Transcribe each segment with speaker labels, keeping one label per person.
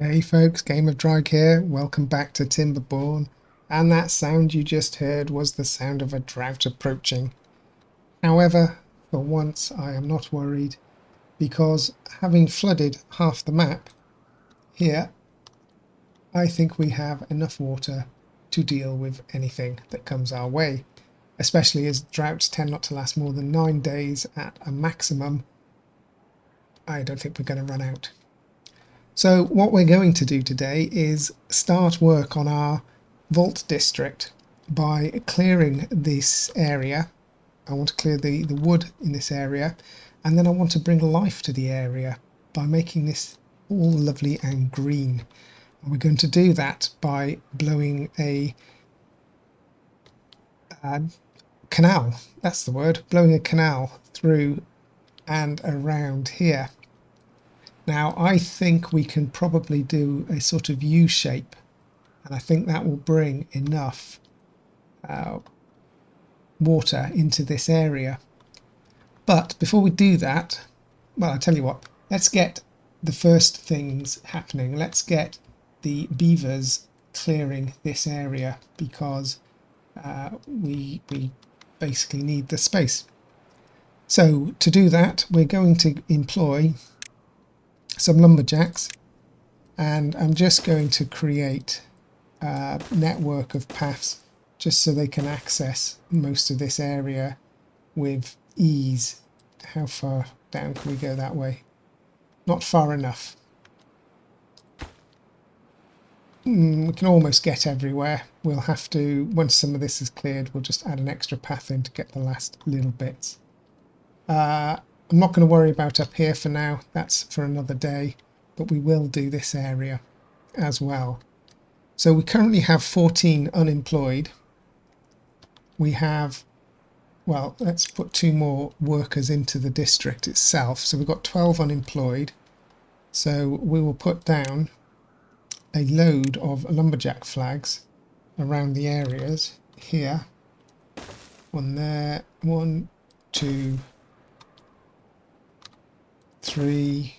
Speaker 1: Hey folks, Game of Drag here. Welcome back to Timberborn. And that sound you just heard was the sound of a drought approaching. However, for once I am not worried because having flooded half the map here, I think we have enough water to deal with anything that comes our way, especially as droughts tend not to last more than 9 days at a maximum. I don't think we're going to run out. So what we're going to do today is start work on our vault district by clearing this area. I want to clear the wood in this area, and then I want to bring life to the area by making this all lovely and green. And we're going to do that by blowing a canal, that's the word, blowing a canal through and around here. Now I think we can probably do a sort of U shape, and I think that will bring enough water into this area. But before we do that, well, I tell you what, let's get the first things happening. Let's get the beavers clearing this area because we basically need the space. So to do that, we're going to employ some lumberjacks, and I'm just going to create a network of paths just so they can access most of this area with ease. How far down can we go that way? Not far enough. We can almost get everywhere. We'll have to, once some of this is cleared, we'll just add an extra path in to get the last little bits. I'm not going to worry about up here for now, that's for another day, but we will do this area as well. So we currently have 14 unemployed. We have, well, let's put 2 more workers into the district itself. So we've got 12 unemployed. So we will put down a load of lumberjack flags around the areas here. One there, 1, 2, 3,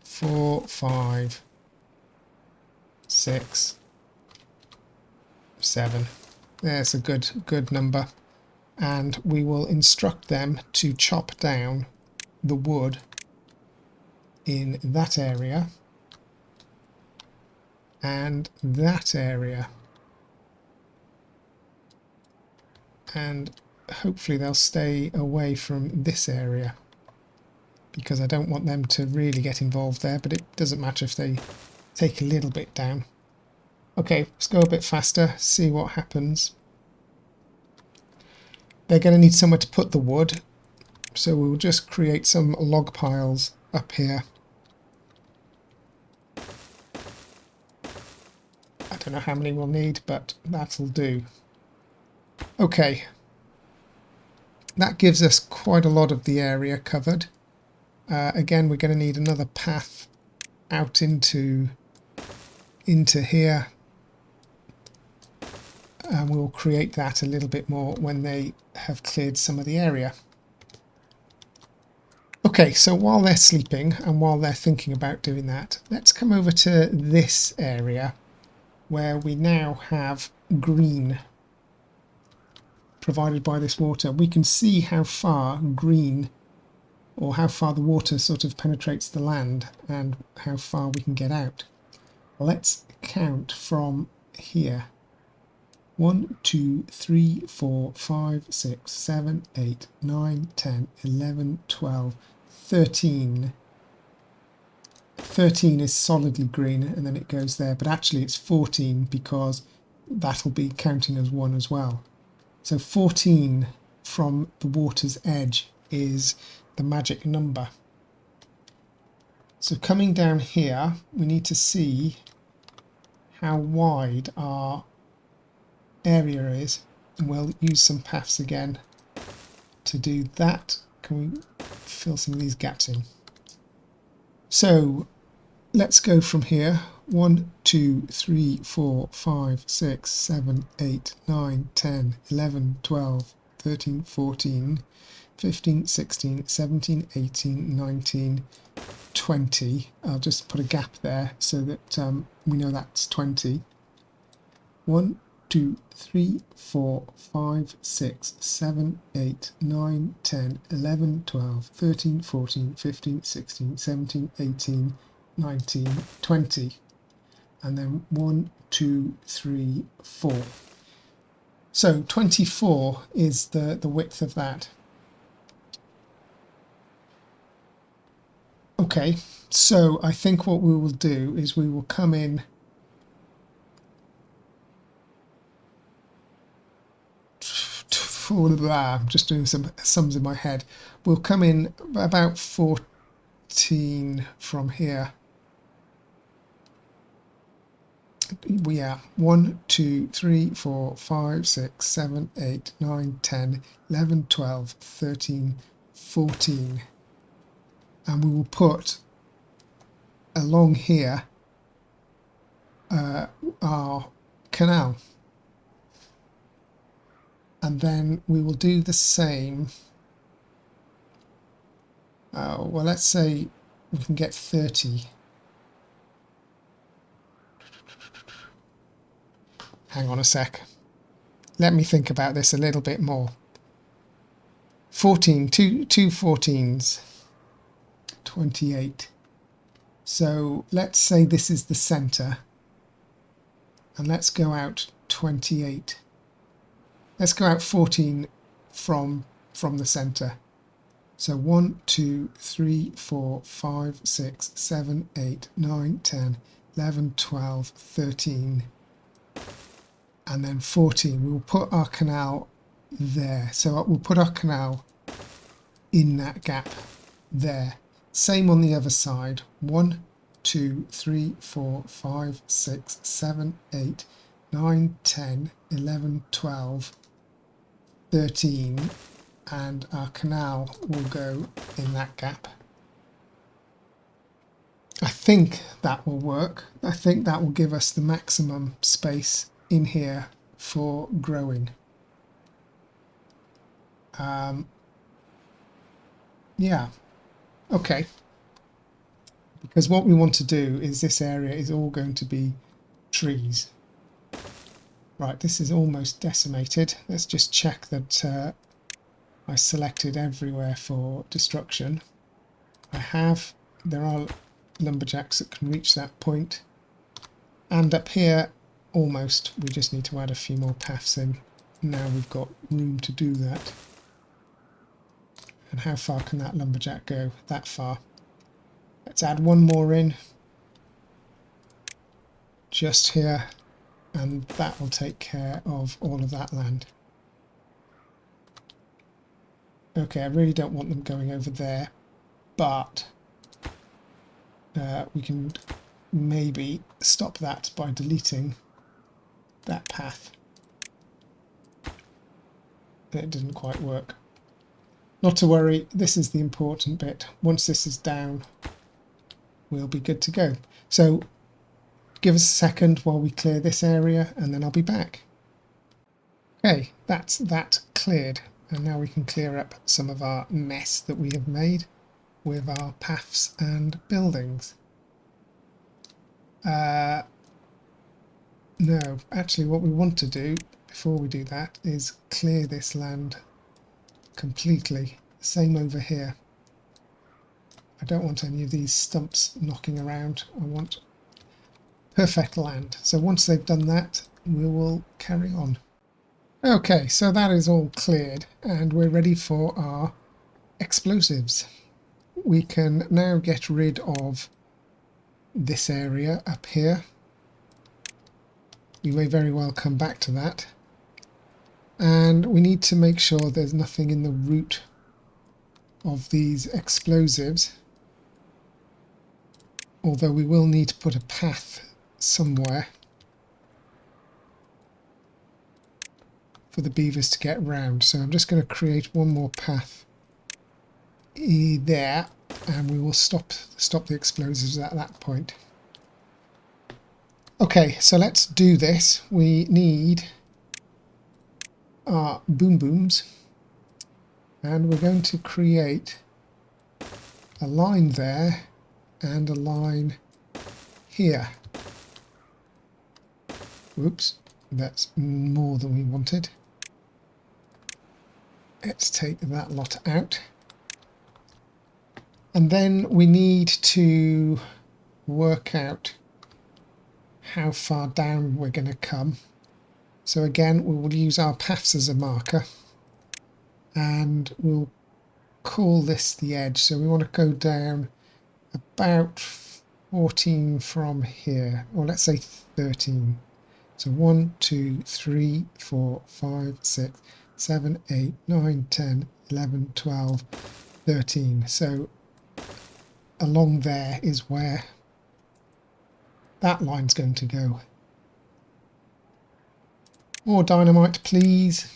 Speaker 1: 4, 5, 6, 7. There's a good number, and we will instruct them to chop down the wood in that area and that area, and hopefully they'll stay away from this area because I don't want them to really get involved there, but it doesn't matter if they take a little bit down. Okay, let's go a bit faster, see what happens. They're going to need somewhere to put the wood, so we'll just create some log piles up here. I don't know how many we'll need, but that'll do. Okay, that gives us quite a lot of the area covered. Again, we're going to need another path out into here, and we'll create that a little bit more when they have cleared some of the area. Okay, so while they're sleeping and while they're thinking about doing that, let's come over to this area where we now have green provided by this water. We can see how far green, or how far the water sort of penetrates the land and how far we can get out. Let's count from here. 1, 2, 3, 4, 5, 6, 7, 8, 9, 10, 11, 12, 13. 13 is solidly green and then it goes there, but actually it's 14 because that'll be counting as 1 as well. So 14 from the water's edge is the magic number. So coming down here, we need to see how wide our area is, and we'll use some paths again to do that. Can we fill some of these gaps in? So let's go from here. 1, 2, 3, 4, 5, 6, 7, 8, 9, 10, 11, 12, 13, 14, 15, 16, 17, 18, 19, 20. I'll just put a gap there so that we know that's 20. 1, 2, 3, 4, 5, 6, 7, 8, 9, 10, 11, 12, 13, 14, 15, 16, 17, 18, 19, 20. And then 1, 2, 3, 4. So 24 is the width of that. Okay, so I think what we will do is we will come in I'm just doing some sums in my head. We'll come in about 14 from here. Yeah, 1, 2, 3, 4, 5, 6, 7, 8, 9, 10, 11, 12, 13, 14. And we will put along here our canal. And then we will do the same. Well, let's say we can get 30. Hang on a sec. Let me think about this a little bit more. 14, two 14s, 28. So let's say this is the center, and let's go out 28. Let's go out 14 from the center. So 1, 2, 3, 4, 5, 6, 7, 8, 9, 10, 11, 12, 13, and then 14. We will put our canal there. So we'll put our canal in that gap there. Same on the other side. 1, 2, 3, 4, 5, 6, 7, 8, 9, 10, 11, 12, 13, and our canal will go in that gap. I think that will work. I think that will give us the maximum space in here for growing. Yeah, okay. Because what we want to do is this area is all going to be trees. Right, this is almost decimated. Let's just check that I selected everywhere for destruction. I have. There are lumberjacks that can reach that point. And up here, almost, we just need to add a few more paths in. Now we've got room to do that. And how far can that lumberjack go? That far. Let's add one more in. Just here. And that will take care of all of that land. Okay, I really don't want them going over there, but we can maybe stop that by deleting that path. It didn't quite work. Not to worry, this is the important bit. Once this is down, we'll be good to go. So give us a second while we clear this area and then I'll be back. Okay, that's that cleared, and now we can clear up some of our mess that we have made with our paths and buildings. No, actually what we want to do before we do that is clear this land completely. Same over here. I don't want any of these stumps knocking around. I want perfect land. So once they've done that, we will carry on. Okay, so that is all cleared and we're ready for our explosives. We can now get rid of this area up here. We may very well come back to that. And we need to make sure there's nothing in the route of these explosives. Although we will need to put a path somewhere for the beavers to get round. So I'm just going to create one more path there, and we will stop the explosives at that point. Okay, so let's do this. We need our boom booms, and we're going to create a line there and a line here. Whoops, that's more than we wanted. Let's take that lot out. And then we need to work out how far down we're going to come. So again, we will use our paths as a marker, and we'll call this the edge. So we want to go down about 14 from here, or let's say 13. So 1, 2, 3, 4, 5, 6, 7, 8, 9, 10, 11, 12, 13. So along there is where that line's going to go. More dynamite, please.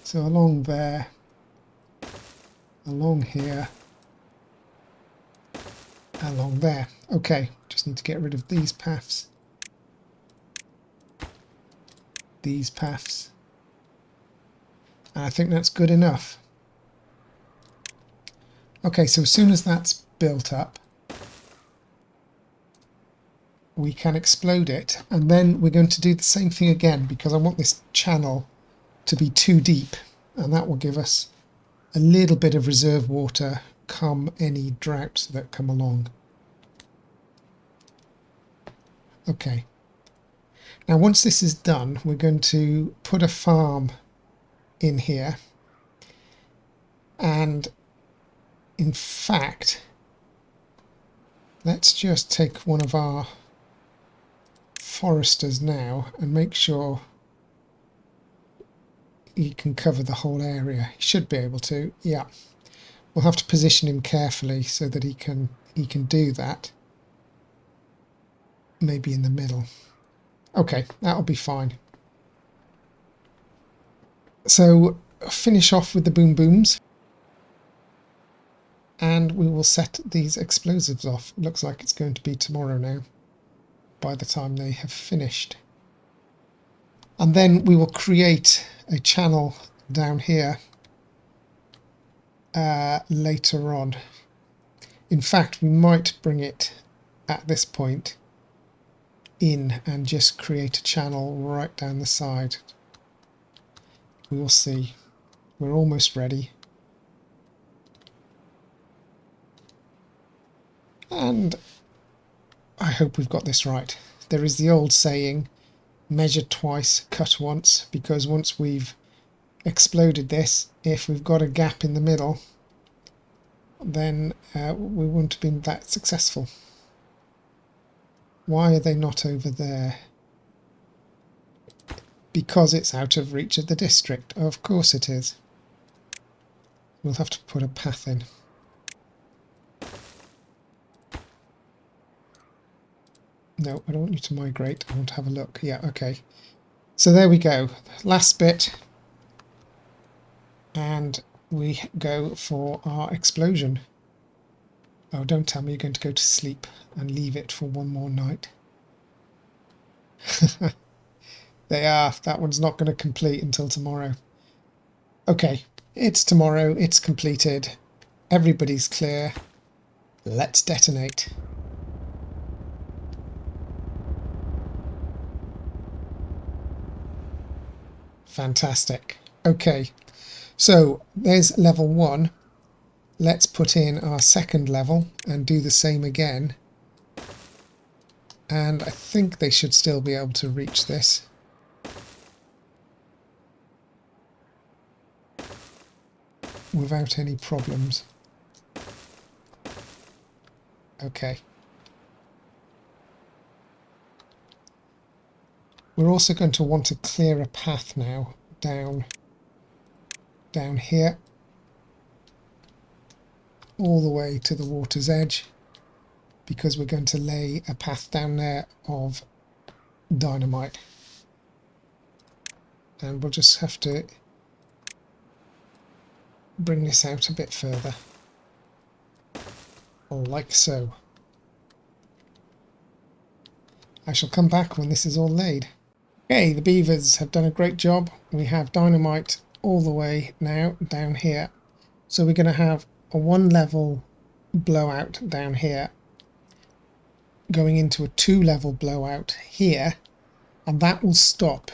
Speaker 1: So along there, along here, along there. Okay, just need to get rid of these paths. These paths. And I think that's good enough. Okay, so as soon as that's built up, we can explode it, and then we're going to do the same thing again because I want this channel to be too deep, and that will give us a little bit of reserve water come any droughts that come along. Okay, now once this is done, we're going to put a farm in here, and in fact, let's just take one of our foresters now and make sure he can cover the whole area. He should be able to. Yeah, we'll have to position him carefully so that he can do that. Maybe in the middle. Okay, that'll be fine. So finish off with the boom booms, and we will set these explosives off. It looks like it's going to be tomorrow now by the time they have finished. And then we will create a channel down here later on. In fact, we might bring it at this point in and just create a channel right down the side. We will see. We're almost ready. And I hope we've got this right. There is the old saying, measure twice, cut once, because once we've exploded this, if we've got a gap in the middle, then we wouldn't have been that successful. Why are they not over there? Because it's out of reach of the district. Of course it is. We'll have to put a path in. No, I don't want you to migrate. I want to have a look. Yeah, okay. So there we go. Last bit. And we go for our explosion. Oh, don't tell me you're going to go to sleep and leave it for one more night. They are. That one's not going to complete until tomorrow. Okay, it's tomorrow. It's completed. Everybody's clear. Let's detonate. Fantastic. Okay, so there's level 1. Let's put in our second level and do the same again. And I think they should still be able to reach this. Without any problems. Okay. We're also going to want to clear a path now down here, all the way to the water's edge, because we're going to lay a path down there of dynamite. And we'll just have to bring this out a bit further, like so. I shall come back when this is all laid. Okay, the beavers have done a great job. We have dynamite all the way now down here. So we're going to have a 1 level blowout down here going into a 2-level blowout here, and that will stop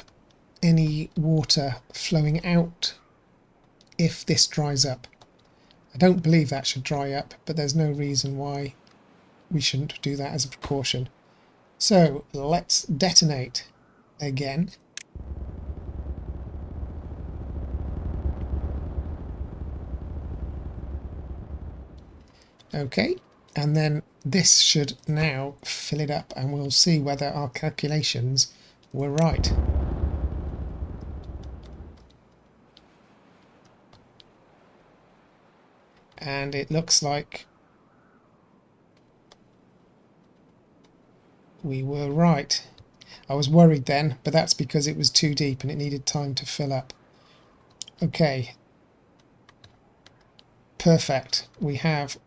Speaker 1: any water flowing out if this dries up. I don't believe that should dry up, but there's no reason why we shouldn't do that as a precaution. So let's detonate again. Okay, and then this should now fill it up, and we'll see whether our calculations were right. And it looks like we were right. I was worried then, but that's because it was too deep and it needed time to fill up. Okay. Perfect. We have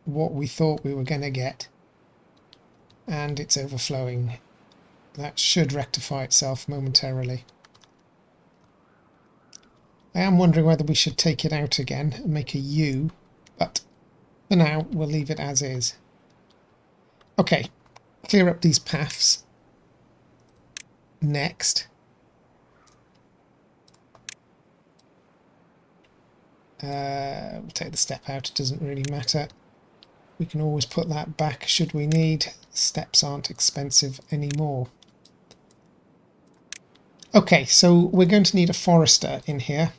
Speaker 1: what we thought we were going to get. And it's overflowing. That should rectify itself momentarily. I am wondering whether we should take it out again and make a U, but for now we'll leave it as is. Okay, clear up these paths. Next. We'll take the step out, it doesn't really matter. We can always put that back should we need. Steps aren't expensive anymore. Okay, so we're going to need a forester in here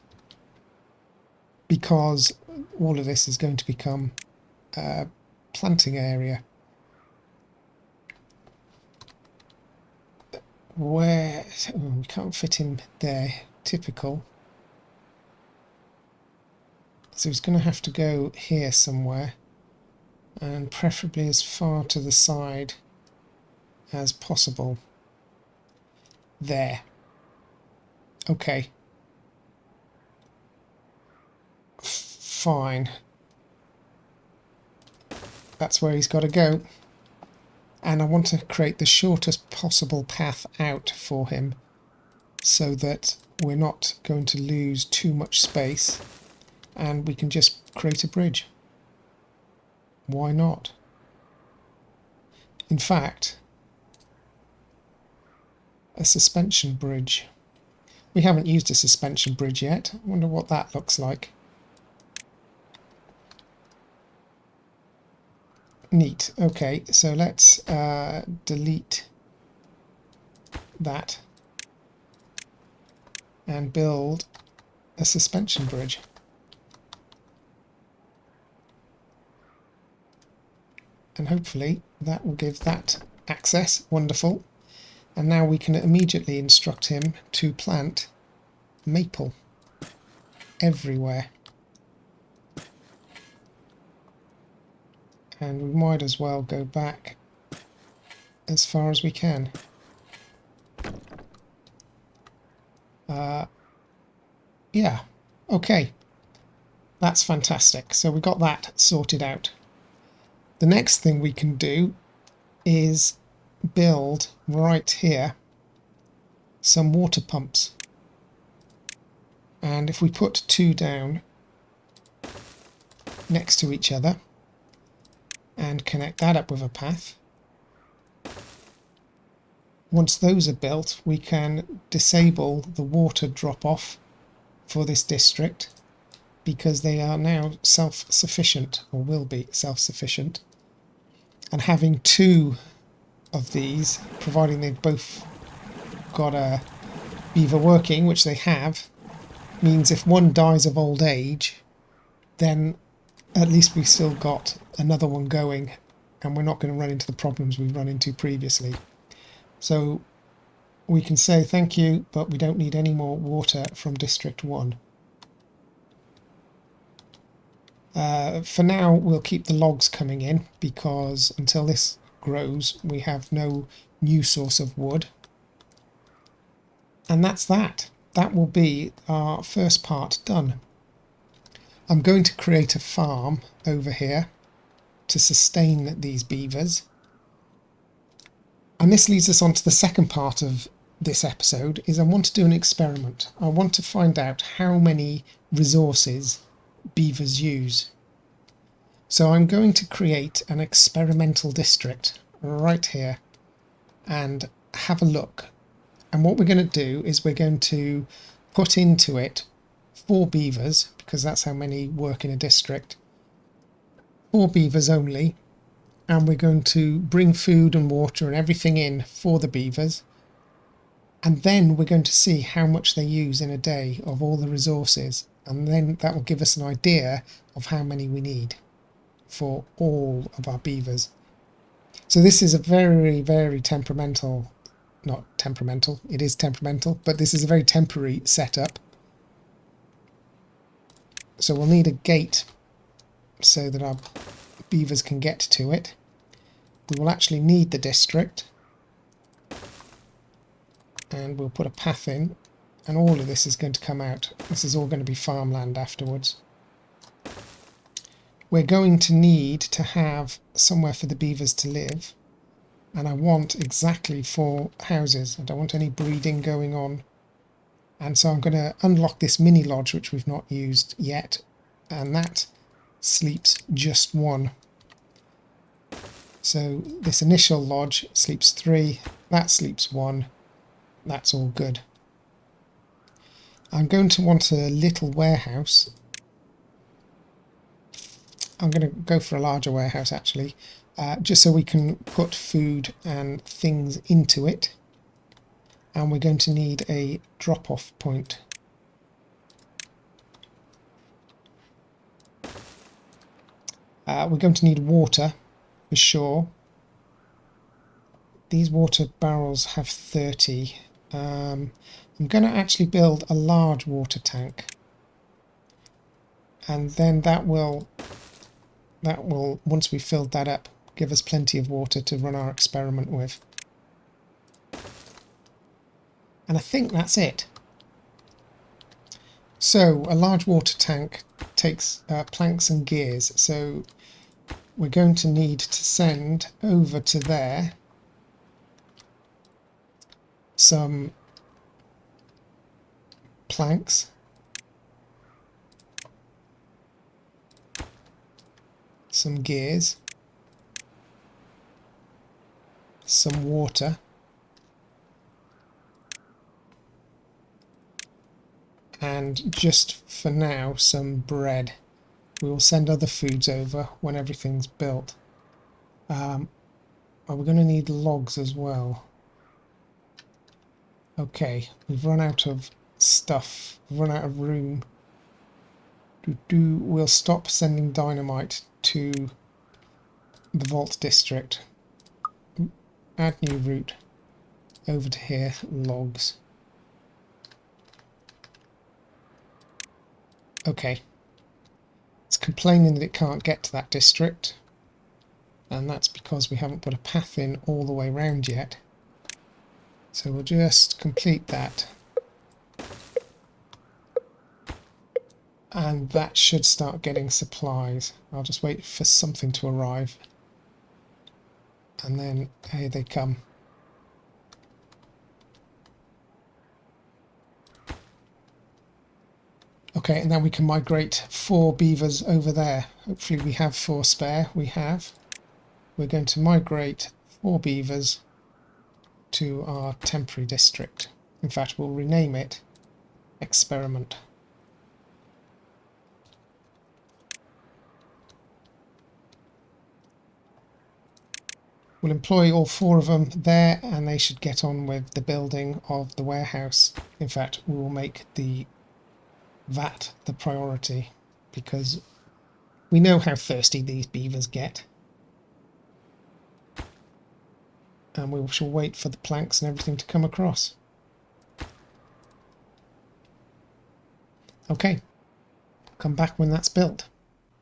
Speaker 1: because all of this is going to become a planting area. Where we can't fit him there, typical. So he's going to have to go here somewhere, and preferably as far to the side as possible. There. Okay. Fine. That's where he's got to go. And I want to create the shortest possible path out for him so that we're not going to lose too much space and we can just create a bridge. Why not? In fact, a suspension bridge. We haven't used a suspension bridge yet. I wonder what that looks like. Neat. Okay, so let's delete that and build a suspension bridge. And hopefully that will give that access. Wonderful. And now we can immediately instruct him to plant maple everywhere. And we might as well go back as far as we can. Yeah, okay. That's fantastic. So we got that sorted out. The next thing we can do is build right here some water pumps. And if we put 2 down next to each other and connect that up with a path, once those are built we can disable the water drop off for this district because they are now self-sufficient, or will be self-sufficient. And having 2 of these, providing they've both got a beaver working, which they have, means if one dies of old age, then at least we've still got another one going and we're not going to run into the problems we've run into previously. So we can say thank you, but we don't need any more water from District 1. For now we'll keep the logs coming in because until this grows we have no new source of wood. And that's that. That will be our first part done. I'm going to create a farm over here to sustain these beavers. And this leads us on to the second part of this episode, is I want to do an experiment. I want to find out how many resources beavers use. So I'm going to create an experimental district right here and have a look. And what we're going to do is we're going to put into it 4 beavers, because that's how many work in a district. 4 beavers only. And we're going to bring food and water and everything in for the beavers, and then we're going to see how much they use in a day of all the resources, and then that will give us an idea of how many we need for all of our beavers. So this is a very, very temperamental, not temperamental, it is temperamental, but this is a very temporary setup. So we'll need a gate so that our beavers can get to it. We will actually need the district, and we'll put a path in, and all of this is going to come out. This is all going to be farmland afterwards. We're going to need to have somewhere for the beavers to live, and I want exactly 4 houses. I don't want any breeding going on, and so I'm going to unlock this mini lodge which we've not used yet, and that sleeps just 1. So this initial lodge sleeps 3, that sleeps 1, that's all good. I'm going to want a little warehouse. I'm going to go for a larger warehouse actually, just so we can put food and things into it. And we're going to need a drop-off point. We're going to need water for sure. These water barrels have 30. I'm going to actually build a large water tank, and then that will, once we've filled that up, give us plenty of water to run our experiment with. And I think that's it. So a large water tank takes planks and gears, so we're going to need to send over to there some planks, some gears, some water, and just for now some bread. We will send other foods over when everything's built. We're going to need logs as well. Okay, we've run out of stuff, we've run out of room. We'll stop sending dynamite to the vault district. Add new route over to here, logs. Okay, it's complaining that it can't get to that district, and that's because we haven't put a path in all the way round yet. So we'll just complete that, and that should start getting supplies. I'll just wait for something to arrive, and then here they come. Okay, and now we can migrate 4 beavers over there. Hopefully we have 4 spare. We have. We're going to migrate 4 beavers to our temporary district. In fact, we'll rename it Experiment. We'll employ all 4 of them there, and they should get on with the building of the warehouse. In fact, we will make that the priority, because we know how thirsty these beavers get. And we shall wait for the planks and everything to come across. Okay, come back when that's built.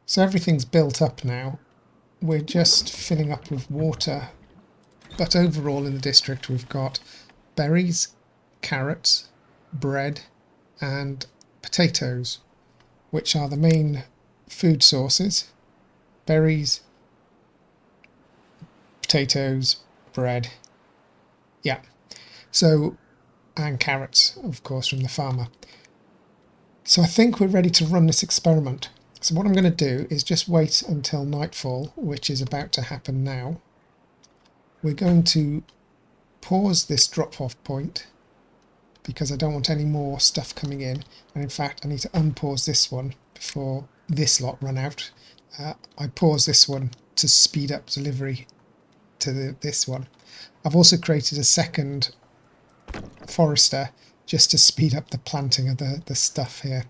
Speaker 1: So everything's built up now. We're just filling up with water, but overall in the district we've got berries, carrots, bread and potatoes, which are the main food sources. Berries, potatoes, bread, yeah, so, and carrots of course from the farmer. So I think we're ready to run this experiment. So what I'm going to do is just wait until nightfall, which is about to happen now. We're going to pause this drop-off point because I don't want any more stuff coming in. And in fact, I need to unpause this one before this lot run out. I pause this one to speed up delivery to this one. I've also created a second forester just to speed up the planting of the stuff here.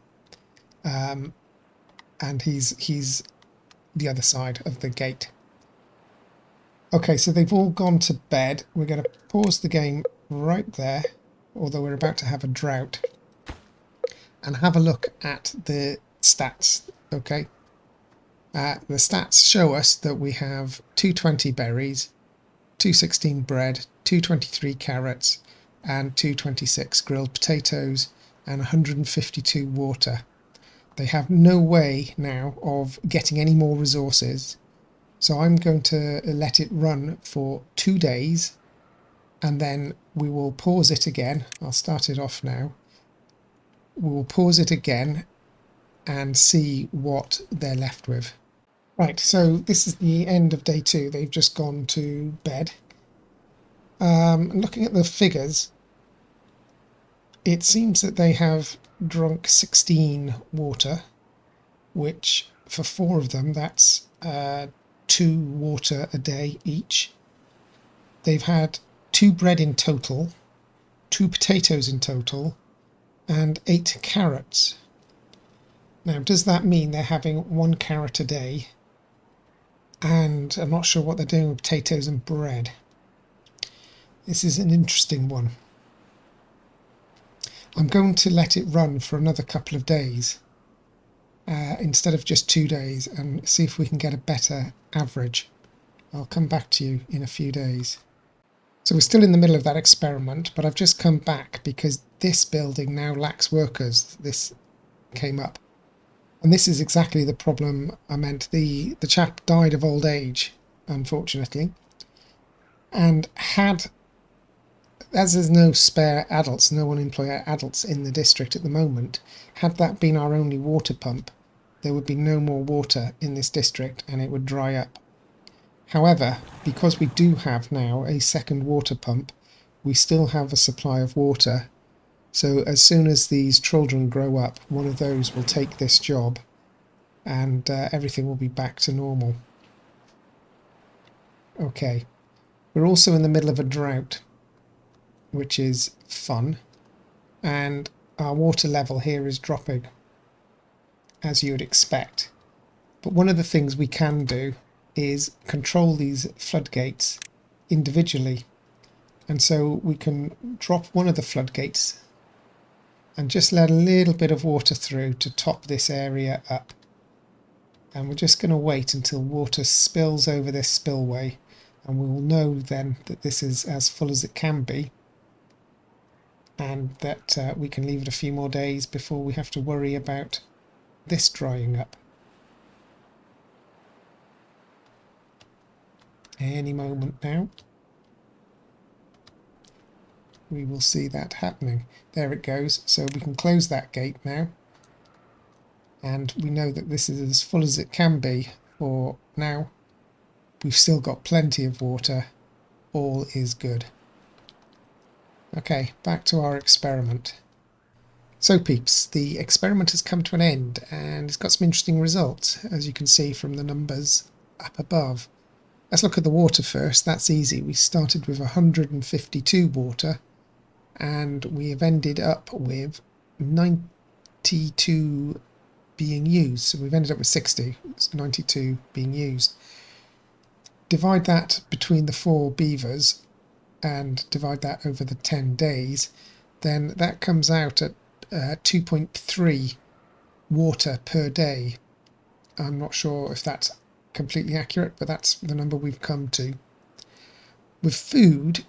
Speaker 1: And he's the other side of the gate. Okay, so they've all gone to bed. We're going to pause the game right there, although we're about to have a drought, and have a look at the stats. Okay, the stats show us that we have 220 berries, 216 bread, 223 carrots, and 226 grilled potatoes, and 152 water. They have no way now of getting any more resources, so I'm going to let it run for 2 days, and then we will pause it again. I'll start it off now. We will pause it again and see what they're left with. Right, so this is the end of day 2. They've just gone to bed. Looking at the figures, it seems that they have drunk 16 water, which for 4 of them, that's 2 water a day each. They've had 2 bread in total, 2 potatoes in total, and 8 carrots. Now, does that mean they're having 1 carrot a day? And I'm not sure what they're doing with potatoes and bread. This is an interesting one. I'm going to let it run for another couple of days instead of just 2 days, and see if we can get a better average. I'll come back to you in a few days. So we're still in the middle of that experiment, but I've just come back because this building now lacks workers. This came up. And this is exactly the problem I meant. The chap died of old age, unfortunately. And as there's no spare adults, no unemployed adults in the district at the moment, had that been our only water pump, there would be no more water in this district and it would dry up. However, because we do have now a second water pump, we still have a supply of water. So as soon as these children grow up, one of those will take this job and everything will be back to normal. Okay, we're also in the middle of a drought, which is fun, and our water level here is dropping, as you would expect. But one of the things we can do is control these floodgates individually, and so we can drop one of the floodgates and just let a little bit of water through to top this area up. And we're just going to wait until water spills over this spillway, and we will know then that this is as full as it can be, and that we can leave it a few more days before we have to worry about this drying up. Any moment now we will see that happening. There it goes. So we can close that gate now, and we know that this is as full as it can be for now. We've still got plenty of water. All is good. Okay, back to our experiment. So peeps, the experiment has come to an end and it's got some interesting results, as you can see from the numbers up above. Let's look at the water first. That's easy. We started with 152 water and we have ended up with 92 being used. So we've ended up with 60. It's 92 being used. Divide that between the 4 beavers and divide that over the 10 days, then that comes out at 2.3 water per day. I'm not sure if that's completely accurate, but that's the number we've come to. With food,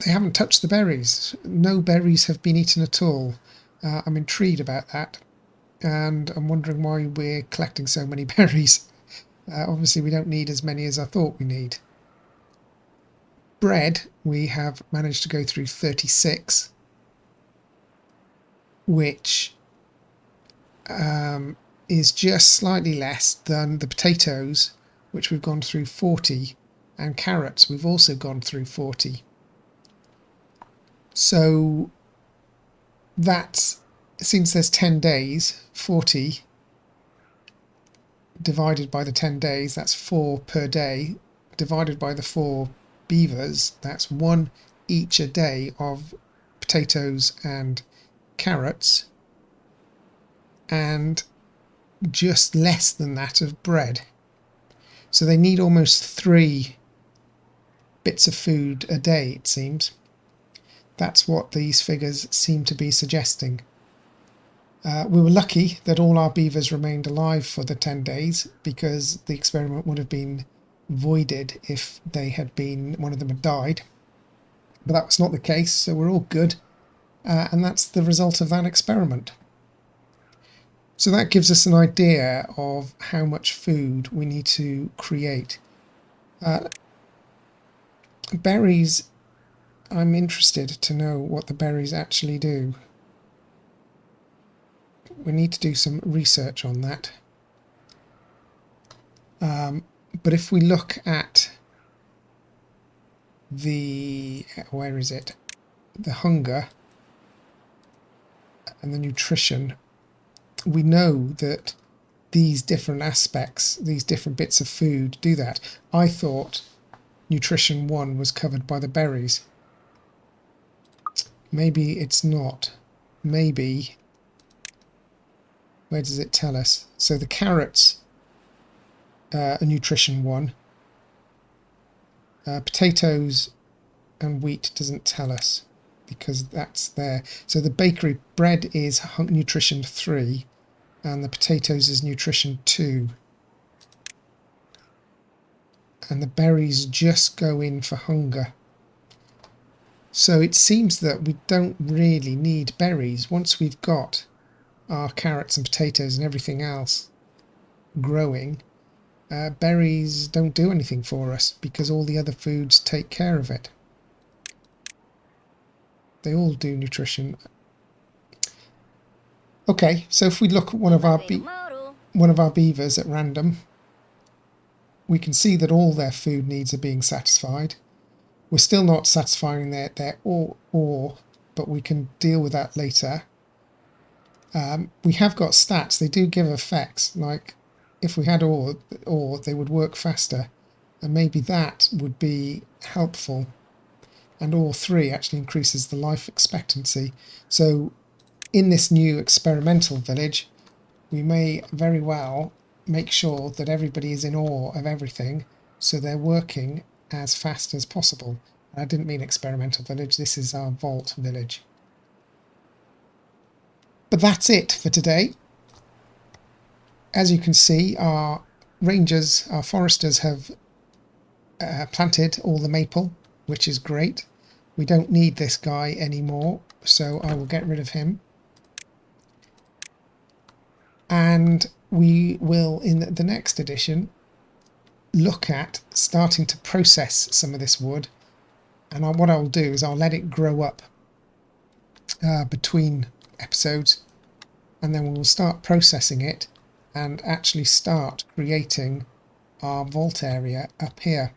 Speaker 1: they haven't touched the berries. No berries have been eaten at all. I'm intrigued about that, and I'm wondering why we're collecting so many berries. Obviously we don't need as many as I thought we need. Bread, we have managed to go through 36, which is just slightly less than the potatoes, which we've gone through 40, and carrots we've also gone through 40. So that's, since there's 10 days, 40 divided by the 10 days, that's 4 per day, divided by the 4 beavers, that's 1 each a day of potatoes and carrots, and just less than that of bread. So they need almost 3 bits of food a day, it seems. That's what these figures seem to be suggesting. We were lucky that all our beavers remained alive for the 10 days, because the experiment would have been voided if they had been, one of them had died. But that was not the case, so we're all good. And that's the result of that experiment. So that gives us an idea of how much food we need to create. Berries, I'm interested to know what the berries actually do. We need to do some research on that. But if we look at the, where is it? The hunger and the nutrition, we know that these different aspects, these different bits of food do that. I thought nutrition 1 was covered by the berries. Maybe it's not. Maybe, where does it tell us? So the carrots are nutrition 1. Potatoes and wheat doesn't tell us, because that's there. So the bakery bread is nutrition 3, and the potatoes is nutrition 2. And the berries just go in for hunger. So it seems that we don't really need berries. Once we've got our carrots and potatoes and everything else growing, berries don't do anything for us, because all the other foods take care of it. They all do nutrition. Okay, so if we look at one of our beavers at random, we can see that all their food needs are being satisfied. We're still not satisfying their ore, but we can deal with that later. We have got stats. They do give effects, like if we had ore, they would work faster, and maybe that would be helpful. And ore 3 actually increases the life expectancy. So in this new experimental village, we may very well make sure that everybody is in awe of everything, so they're working as fast as possible. I didn't mean experimental village, this is our vault village. But that's it for today. As you can see, our rangers, our foresters have planted all the maple, which is great. We don't need this guy anymore, so I will get rid of him. And we will, in the next edition, look at starting to process some of this wood. And what I'll do is I'll let it grow up between episodes, and then we'll start processing it and actually start creating our vault area up here,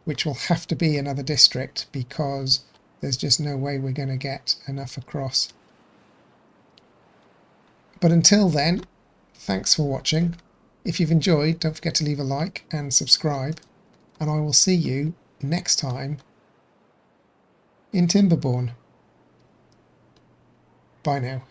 Speaker 1: which will have to be another district, because there's just no way we're going to get enough across. But until then, thanks for watching. If you've enjoyed, don't forget to leave a like and subscribe, and I will see you next time in Timberborn. Bye now.